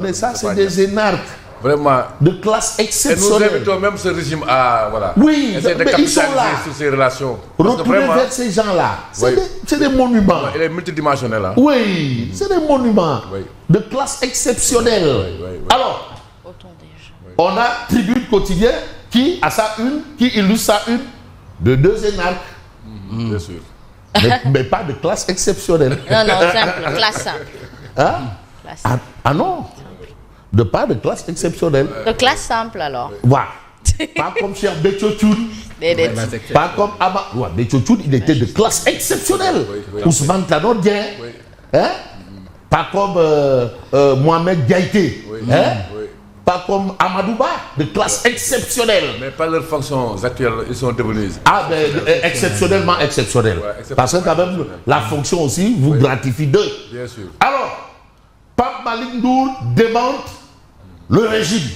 Mais ça, c'est des énarques. Vraiment. De classe exceptionnelle. Et nous invitons même ce régime à oui, essayer de capitaliser sur ces relations. Retourner vers ces gens-là. C'est des monuments. Il est multidimensionnel. Hein? Oui, c'est des monuments de classe exceptionnelle. Alors, on a Tribune Quotidien qui a sa une, qui illustre sa une de deux énarques. Bien sûr. Mais pas de classe exceptionnelle. Non, simple, classe simple. Hein? Ah non, pas de classe exceptionnelle. De classe simple alors. Voilà. Pas comme Cheikh Béthio Thioune. Pas comme Abba. Ouais, Béthio Thioune, il était de classe exceptionnelle. Ousmane Tanor Dieng. Hein? Pas comme Mohamed Diaité. Hein? Pas comme Amadouba, de classe exceptionnelle. Mais pas leurs fonctions actuelles, ils sont devenus. Ah, ben, exceptionnellement exceptionnelles. Parce que quand même, la fonction aussi vous gratifie d'eux. Bien sûr. Alors, Pape Malick Ndour démente le régime.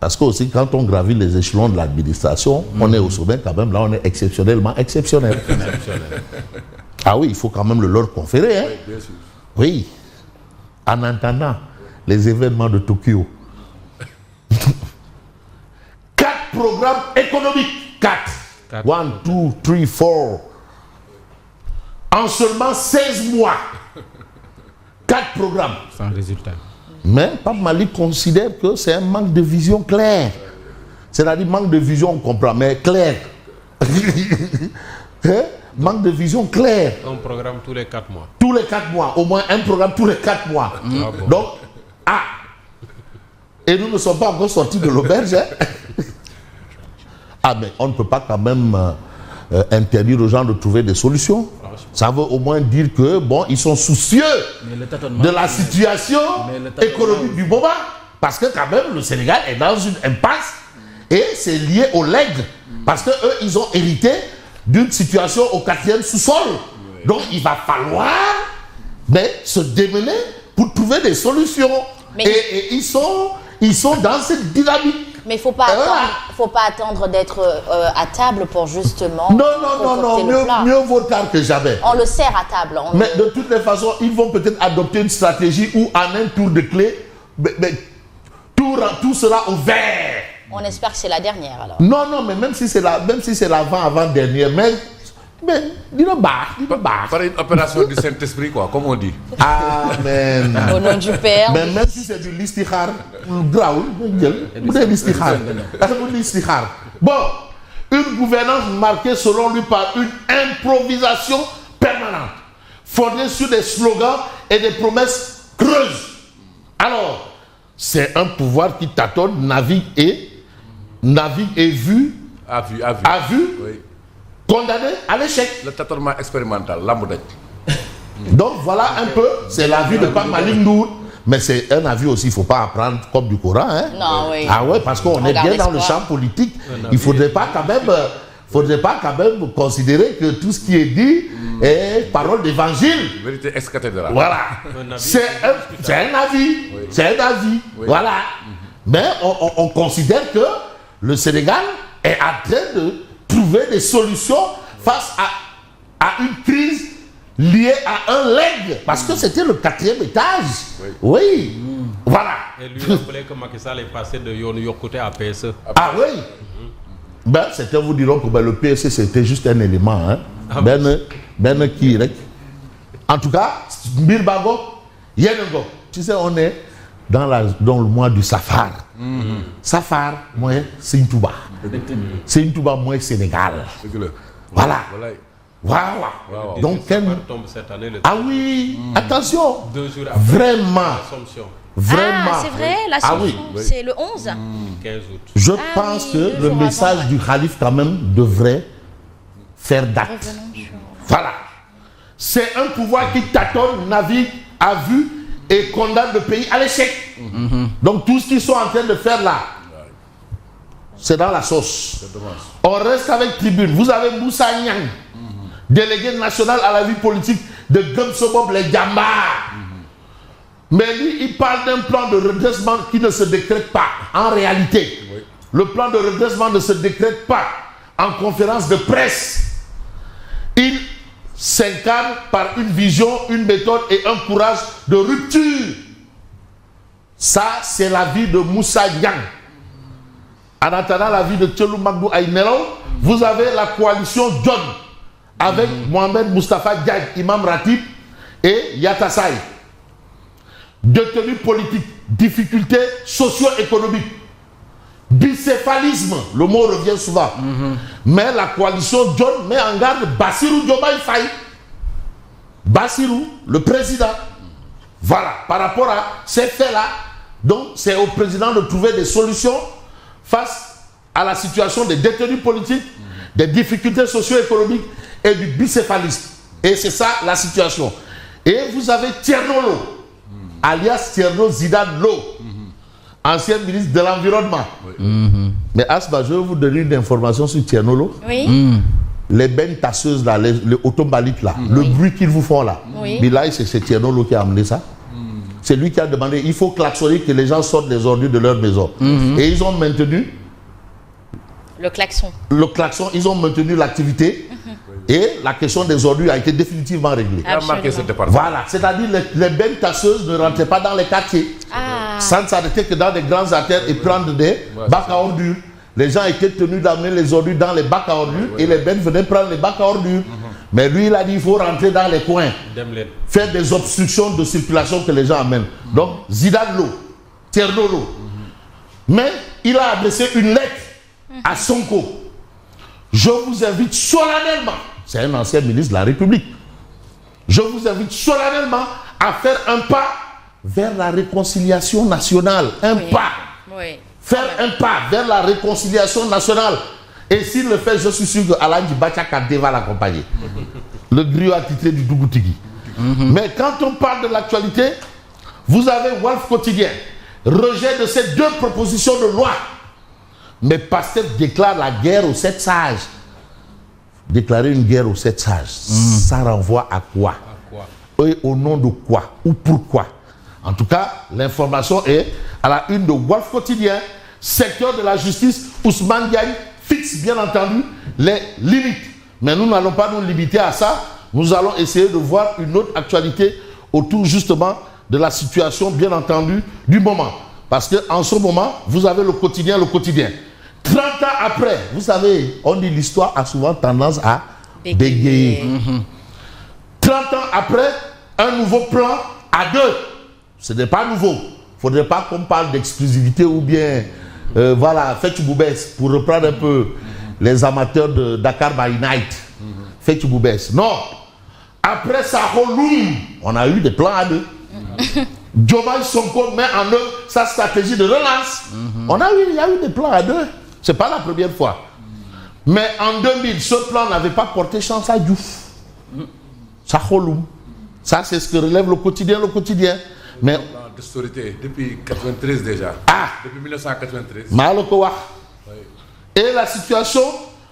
Parce que aussi, quand on gravit les échelons de l'administration, on est au sommet quand même, là on est exceptionnellement exceptionnel. Ah oui, il faut quand même le leur conférer. Hein? Oui, bien sûr. Oui. En entendant les événements de Tokyo. 4 programmes économiques. 4. 1, 2, 3, 4. En seulement 16 mois. 4 programmes. Sans résultat. Mais Pape Malick considère que c'est un manque de vision claire. C'est-à-dire manque de vision, on comprend, mais clair. Hein? Manque de vision claire. Un programme tous les 4 mois. Tous les 4 mois. Au moins un programme tous les 4 mois. Ah bon. Donc, et nous ne sommes pas encore sortis de l'auberge. Hein? Mais on ne peut pas quand même interdire aux gens de trouver des solutions. Ça veut au moins dire que, bon, ils sont soucieux de la situation économique du moment. Parce que quand même, le Sénégal est dans une impasse et c'est lié au legs. Parce que eux, ils ont hérité d'une situation au 4e sous-sol. Donc, il va falloir se démener pour trouver des solutions. Et ils sont dans cette dynamique. Mais il ne faut pas attendre d'être à table pour justement... Non, mieux vaut tard que jamais. On le sert à table. Mais de toutes les façons, ils vont peut-être adopter une stratégie où en un tour de clé, tout sera ouvert. On espère que c'est la dernière alors. Non, mais même si c'est l'avant-dernière, mais Par une opération du Saint-Esprit, quoi, comme on dit. Amen. Au nom du Père. Mais même si c'est du listikhar, bon, une gouvernance marquée selon lui par une improvisation permanente, fondée sur des slogans et des promesses creuses. Alors, c'est un pouvoir qui tâtonne, navigue et vu, oui. Condamné à l'échec. Le tâtonnement expérimental, l'ambodette. Donc voilà un peu, c'est l'avis de Pape Malick Ndour. Mais c'est un avis aussi, il ne faut pas apprendre comme du Coran. Hein? Non, oui. Ah ouais, parce qu'on est bien dans le champ politique. Il ne faudrait pas quand même considérer que tout ce qui est dit est parole d'évangile. Vérité ex cathedra. Voilà. C'est un avis. Oui. C'est un avis. Oui. Voilà. Mais on considère que le Sénégal est en train de trouver des solutions face à une crise liée à un legs. Parce que c'était le 4e étage. Oui. Voilà. Et lui rappelait que Macky Sall est passé de Yoonu Yokkute à PSE. Ah oui. Certains vous diront que le PSE c'était juste un élément. Hein. En tout cas, Mbirbago, Yenengo. Tu sais, on est dans le mois du Safar. Safar, moi, c'est une Touba. C'est une Touba, moi, Sénégal. Voilà. Voilà. Wow. Donc, tombe cette année, ah oui, attention. 2 jours après vraiment. Vraiment. Ah, c'est vrai, l'Assomption, c'est le 11 15 août. Je pense que le message du Khalif, quand même, devrait faire date. Voilà. C'est un pouvoir qui tâtonne, navigue, a vu et condamne le pays à l'échec. Donc, tout ce qu'ils sont en train de faire là, c'est dans la sauce. On reste avec Tribune. Vous avez Moussa Niang, délégué national à la vie politique de Gumsobob les Djambars. Mais lui, il parle d'un plan de redressement qui ne se décrète pas. En réalité, le plan de redressement ne se décrète pas. En conférence de presse, il s'incarne par une vision, une méthode et un courage de rupture. Ça, c'est la vie de Moussa Niang. En attendant la vie de Tchelou Magdou Aïnelo, vous avez la coalition John avec Mohamed Mustafa Diagne, Imam Ratib et Yatassaï. Détenus politiques, difficultés socio-économiques, bicéphalisme, le mot revient souvent. Mais la coalition John met en garde Bassirou Diomaye Faye. Bassirou, le président. Voilà, par rapport à ces faits-là, donc c'est au président de trouver des solutions face à la situation des détenus politiques, des difficultés socio-économiques et du bicéphalisme. Et c'est ça la situation. Et vous avez Thierno Lo, alias Thierno Zidane Lo, ancien ministre de l'Environnement. Mais Asma, je vais vous donner une information sur Thierno Lo. Oui. Les bennes tasseuses là, les autombaliques là, le bruit qu'ils vous font là. Mais là, c'est Thierno Lo qui a amené ça. C'est lui qui a demandé, il faut klaxonner que les gens sortent les ordures de leur maison. Et ils ont maintenu le klaxon. Le klaxon, ils ont maintenu l'activité. Et la question des ordures a été définitivement réglée. Voilà, c'est-à-dire les bennes tasseuses ne rentraient pas dans les quartiers. Ça ne s'arrêtait que dans des grandes artères et prendre des bacs à ordures. Les gens étaient tenus d'amener les ordures dans les bacs à ordures et les bennes venaient prendre les bacs à ordures. Mais lui, il a dit il faut rentrer dans les coins, faire des obstructions de circulation que les gens amènent. Donc, Zidane Lo, Thierno Lo. Mais il a adressé une lettre à Sonko. Je vous invite solennellement, c'est un ancien ministre de la République, je vous invite solennellement à faire un pas vers la réconciliation nationale. Un pas. Faire un pas vers la réconciliation nationale. Et s'il le fait, je suis sûr que Alain Djibacha Kade va l'accompagner. Le griot attitré du Dougoutigui. Mais quand on parle de l'actualité, vous avez Walf Quotidien, rejet de ces deux propositions de loi. Mais Pastef déclare la guerre aux 7 sages. Déclarer une guerre aux 7 sages, ça renvoie à quoi? Et au nom de quoi? Ou pourquoi? En tout cas, l'information est à la une de Walf Quotidien. Secteur de la justice, Ousmane Diagne fixe bien entendu les limites. Mais nous n'allons pas nous limiter à ça. Nous allons essayer de voir une autre actualité autour justement de la situation bien entendu du moment. Parce qu'en ce moment, vous avez le quotidien. 30 ans après, vous savez, on dit l'histoire a souvent tendance à bégayer. 30 ans après, un nouveau plan à deux. Ce n'est pas nouveau. Il ne faudrait pas qu'on parle d'exclusivité ou bien, voilà, Fetch Boubès, pour reprendre un peu les amateurs de Dakar by Night. Fetch Boubès. Non. Après Sakoloum, on a eu des plans à deux. Diomaye Sonko met en œuvre sa stratégie de relance. Il y a eu des plans à deux. Ce n'est pas la première fois. Mais en 2000, ce plan n'avait pas porté chance à Diouf. Sakoloum. Ça, c'est ce que relève le quotidien. Mais depuis 1993 déjà. Depuis 1993. Et la situation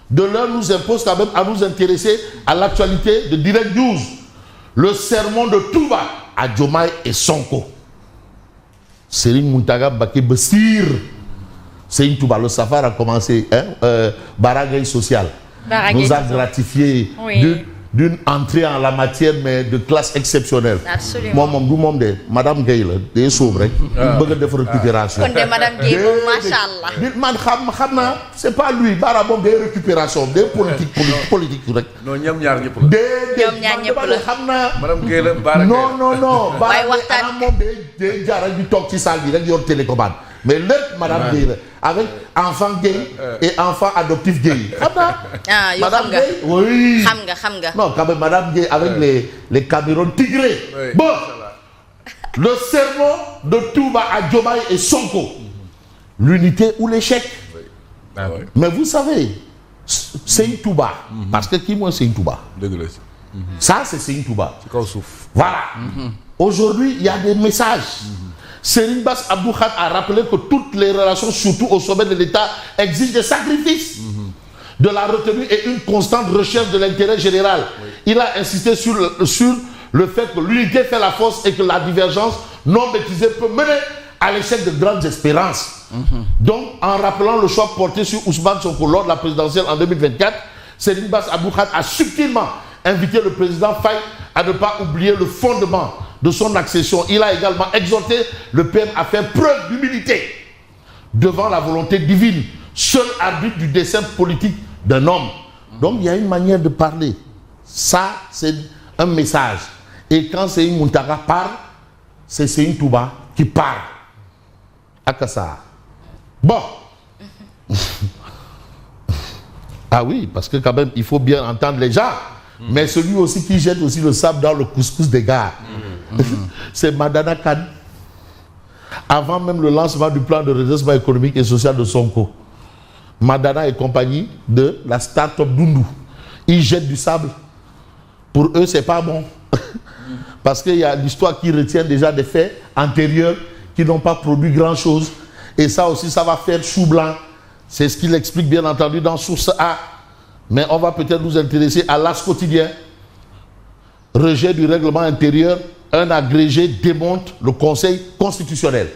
de l'heure nous impose quand même à nous intéresser à l'actualité de Direct News. Le sermon de Touba à Diomaye et Sonko. Serigne Mountaga Mbacké Bassir. Serigne Touba, le safar a commencé. Baragay social. Nous a gratifié d'une entrée en la matière, mais de classe exceptionnelle. Absolument. Moi, Madame Gueye, des sauves, une bonne récupération. Madame Gueye, machallah. C'est pas lui, Barabom, des récupérations, des politiques. Non, Madame Gueye, non. Des du talk qui salvi, des télécommande. Mais Madame Gueye, avec enfant gay et enfant adoptif gay. Madame Gueye, oui. Non, quand même, Madame Gueye avec les Cameroun tigrés. Bon, le sermon de Touba à Diomaye et Sonko. L'unité ou l'échec. Mais vous savez, c'est une Touba. Parce que qui moi c'est une Touba? Ça, c'est une Touba. Voilà. Aujourd'hui, il y a des messages. Serigne Bass Abdou Khadre a rappelé que toutes les relations, surtout au sommet de l'État, exigent des sacrifices, de la retenue et une constante recherche de l'intérêt général. Il a insisté sur le fait que l'unité fait la force et que la divergence non maîtrisée peut mener à l'échec de grandes espérances. Donc, en rappelant le choix porté sur Ousmane Sonko lors de la présidentielle en 2024, Serigne Bass Abdou Khadre a subtilement invité le président Faye à ne pas oublier le fondement de son accession, il a également exhorté le PM à faire preuve d'humilité devant la volonté divine, seul arbitre du dessein politique d'un homme. Donc il y a une manière de parler. Ça, c'est un message. Et quand c'est une Muntara parle, c'est une Touba qui parle. Akassa. Bon. Ah oui, parce que quand même, il faut bien entendre les gens. Mais celui aussi qui jette aussi le sable dans le couscous des gars, c'est Madana Khan. Avant même le lancement du plan de redressement économique et social de Sonko, Madana et compagnie de la start-up Dundu, ils jettent du sable. Pour eux, c'est pas bon. Parce qu'il y a l'histoire qui retient déjà des faits antérieurs qui n'ont pas produit grand-chose. Et ça aussi, ça va faire chou blanc. C'est ce qu'il explique bien entendu dans Source A. Mais on va peut-être nous intéresser à l'As quotidien. Rejet du règlement intérieur. Un agrégé démonte le Conseil constitutionnel.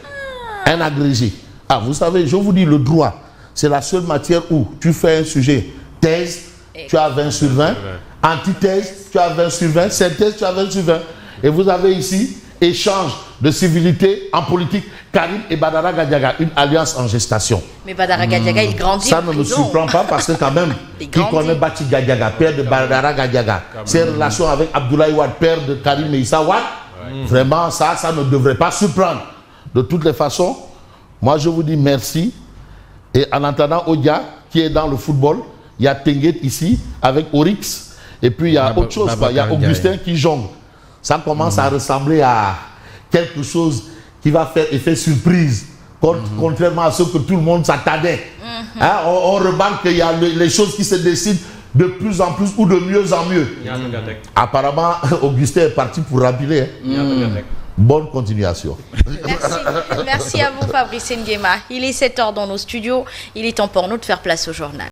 Un agrégé. Ah, vous savez, je vous dis, le droit, c'est la seule matière où tu fais un sujet. Thèse, tu as 20 sur 20. Antithèse, tu as 20 sur 20. Synthèse, tu as 20 sur 20. Et vous avez ici échange de civilité en politique. Karim et Badara Gadiaga, une alliance en gestation. Mais Badara Gadiaga, il grandit. Ça ne me surprend pas parce que quand même, qui connaît Bati Gadiaga, père de Badara Gadiaga, ses relations avec Abdoulaye Wade, père de Karim et Issa Wade, vraiment, ça ne devrait pas surprendre. De toutes les façons, moi je vous dis merci. Et en attendant Odia, qui est dans le football, il y a Tenguet ici, avec Oryx, et puis il y a autre chose, il y a Augustin qui jongle. Ça commence à ressembler à quelque chose qui va faire effet surprise, contrairement à ce que tout le monde s'attendait. Hein, on remarque qu'il y a les choses qui se décident de plus en plus ou de mieux en mieux. Apparemment, Augustin est parti pour remplir. Bonne continuation. Merci à vous, Fabrice Nguema. Il est 7h dans nos studios. Il est temps pour nous de faire place au journal.